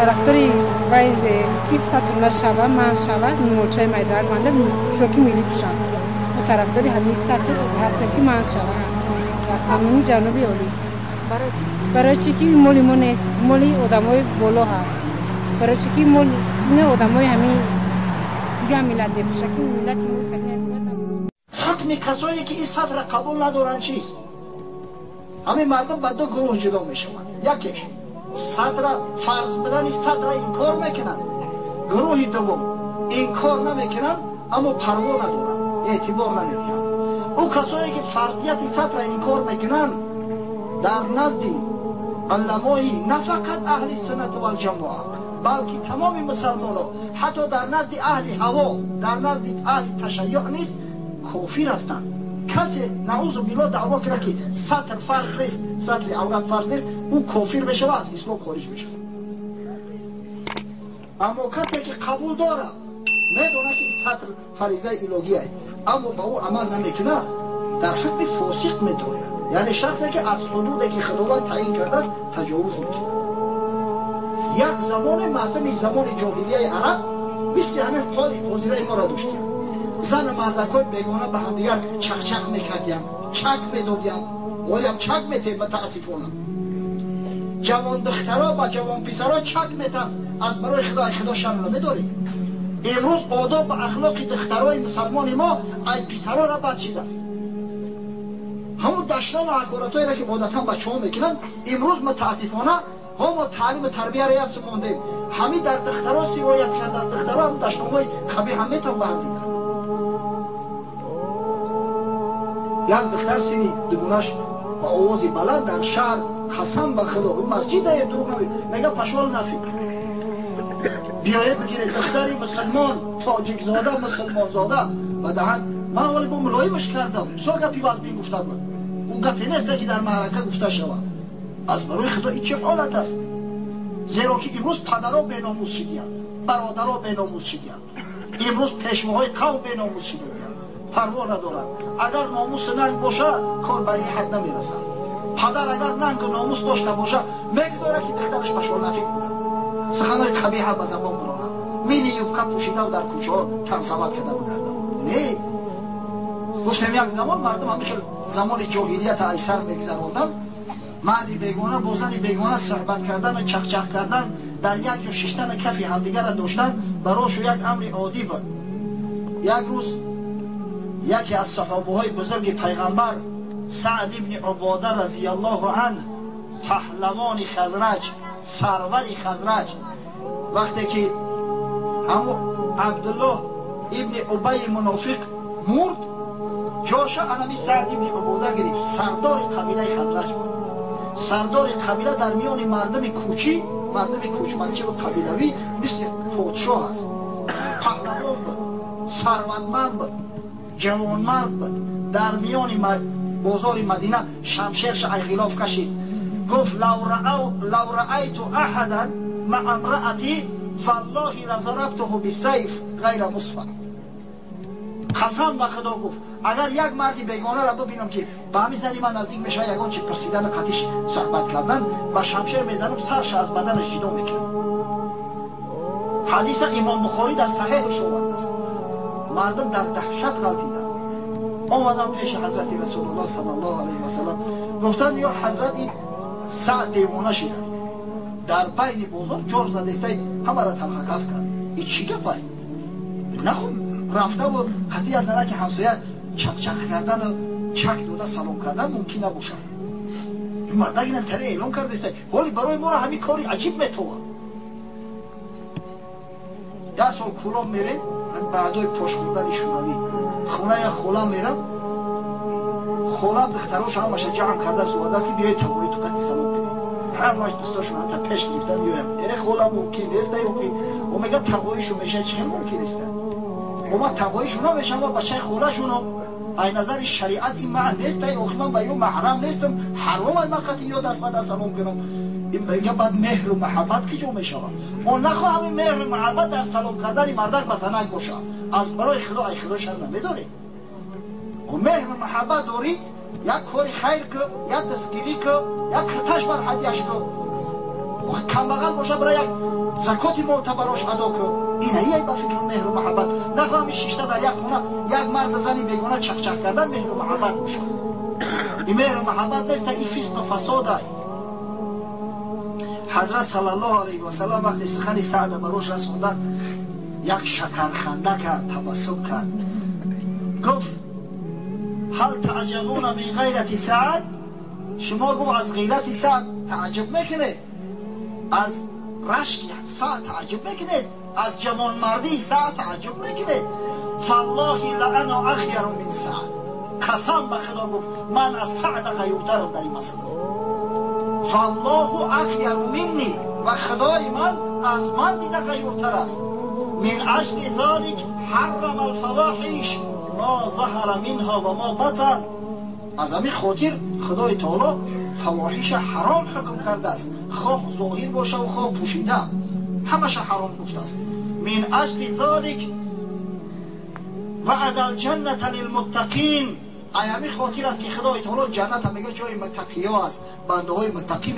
طرفداری وای کی ساتور نشوه من شوه مورچه میدان مانده شوکی میلی پوشم و طرفداری همین ساتور هستم که من شوه و قانونی جنوبی اولی برای چی که مولی مو نیست مولی آدمای بالا ها برای چی که مولی نه آدمای همین دیگه ملت بپوشه که ملتی موی فرنه حکم کسایی که این صدر قبول ندارن چیست؟ همین مردم به دو گروه جدا میشوند. یکیش صدر فرض بدن صدر انکار میکنن، گروه دوم انکار نمیکنن اما پروا ندارن، اعتبار نمیدن. او کسایی که فرضیت صدر انکار میکنن در نزد علمای نه فقط اهل سنت و الجماعه بلکه تمام مسلمانان حتی در نزد اهل هوا در نزد اهل تشیع نیست کافر هستند. کسی نعوذ بالله دعوا کنه که سطر فرض نیست، سطر عورت فرض نیست، او کافر بشه و از اسلام خارج بشه. اما کسی که قبول داره میدونه که این سطر فریضه الهیه اما با او عمل نمیکنه در حد فاسق میدونه، یعنی شخصی که از حدودی که خداوند تعیین کرده است تجاوز میکنه. یک زمان مردم زمان جاهلیه عرب مثل همین حال حاضره ما را داشتیم. زن و مردکای بیگانه به هم دیگر چخ میکردیم، چک میدادیم، ولی هم چک میتیم متاسفانه. جوان دخترها با جوان پسرها چک میتن از برای خدا شرم نمیداریم. امروز آداب و اخلاق دخترهای مسلمان ما ای پسرها را بد شده است. همون دشتان و حکارتهایی را که عادتا بچه ها میکنن امروز متاسفانه هم تعلیم تربیه را یاد ماندیم. همین در دخترها سوایت کرده است. دخترها هم دشتانهای قبیح هم میتن به هم دیگر. یک دختر سینی دگونش با آوازی بلند در شهر قسم به خدا اون مسجد دایر دروغ نمید میگه پشوال نفی بیایه بگیره دختری مسلمان تاجیک زاده مسلمان زاده و دهن من اولی با ملایمش کردم سو گپی باز بین گفته بود اون گپی نیست که در معرکه گفته شود. از برای خدا این چه حالت است؟ زیرا که امروز پدرها بیناموز شدیند، برادرها بیناموز شدیند، امروز پیشواهای قوم بیناموز شدیند، پروا ندارن. اگر ناموس ننگ باشه کار به این حد نمیرسه. پدر اگر ننگ و ناموس داشته باشه میگذاره که دخترش پشوال نفیق بودن، سخنهای قبیح به زبان برانن، مینی یوبکه پوشیده و در کوچه ها تنظیمات کرده بودن. نه گفتم یک زمان مردم همیشه زمان جاهلیت ایسر میگذراندن، مردی بیگانه با زنی بیگانه صحبت کردن و چخ کردن در یک جو ششتن کفی همدیگر را داشتن براش یک امر عادی بود. یک روز یکی از صحابه های بزرگ پیغمبر سعد ابن عباده رضی الله عنه پهلوان خزرج سرور خزرج وقتی که همو عبدالله ابن ابی منافق مرد جاشا انمی سعد ابن عباده گرفت. سردار قبیله خزرج بود. سردار قبیله در میان مردم کوچی مردم کوچمنچه و قبیلوی مثل پادشاه است. پهلوان بود، ثروتمند بود، جوانمرد بود. در میان بازار مدینه شمشیرش ای غلاف کشید گفت لو رأیت احدا مع امرأتی فالله لضربته بالسیف غیر مصفر. قسم به خدا گفت اگر یک مردی بیگانه را ببینم که به همین زنی من نزدیک میشه یگان چه پرسیدن قطیش صحبت کردن با شمشیر میزنم سرش از بدنش جدا میکنم. حدیث امام بخاری در صحیحش آورده است. مردم در دهشت غلطیدن. آمدن پیش حضرت رسول الله صلی الله علیه و سلم گفتن یا حضرت این سعد دیوانه شده در بین بازار جور زده است همه را تلخ کف کرد. این چی گفت؟ نخون رفته و قطعی از نرک همسایه چک کردن و چک داده سلام کردن ممکن نباشه. مرده اینم تره اعلام کرده است ولی برای ما را همین کاری عجیب میتوه. 10 سال کلام میره بعدای پاش خوردن شوروی خونه خولا میرم خولم دختراش همش جمع کرده سواد است که بیای تقوی تو قطعی سلام کنی همش دستاشون هم تا پیش گرفتن میگم اره خولا ممکن نیست و میگه تقویشون میشه چه ممکن نیست و ما تقویشون ها میشم و بچه خولاشون ای نظر شریعت این معنی نیست اوخی من با یو محرم نیستم حرام از من قطعی یا دست من سلام کنم این میگه بعد مهر و محبت که جو میشه و نخواه همین مهر و محبت در سلام کردن مردک بسنک باشه از برای خدا ای خدا شر نمیداره و مهر و محبت داری یک کاری خیر که یک دستگیری که یک خطش بر حدیش که کمبغل باشه برای یک زکات معتبراش ادا کن. این ای با فکر مهر و محبت نفهمی شیشته در یک خونه یک مرد زنی بیگانه چک چک کردن مهر و محبت باشه. این مهر و محبت نیست، این فسق و فساد است. حضرت صلی الله علیه و سلم وقتی سخن سعد بروش رسوندن یک شکرخنده کرد، تبسم کرد، گفت هل تعجبون من غیرت سعد؟ شما گفت از غیرت سعد تعجب میکنید، از رشک سعد تعجب میکنید، از جوان مردی سعد تعجب میکنید. فالله لأنا اخیر من سعد، قسم به خدا گفت من از سعد غیورترم در این مسئله. فالله اخیر منی، و خدای من از من دیده غیورتر است. من اجل ذلك حرم الفواحش ما ظهر منها و ما بطن. از همین خاطر خدای تعالی فواحش حرام حکم کرده است، خواه ظاهر باشه و خواه پوشیده، همش حرام گفته است. من اجل ذلك وعد الجنة للمتقین، همین خاطر است که خدای تعالی جنت میگه جای متقی ها است، بنده های متقی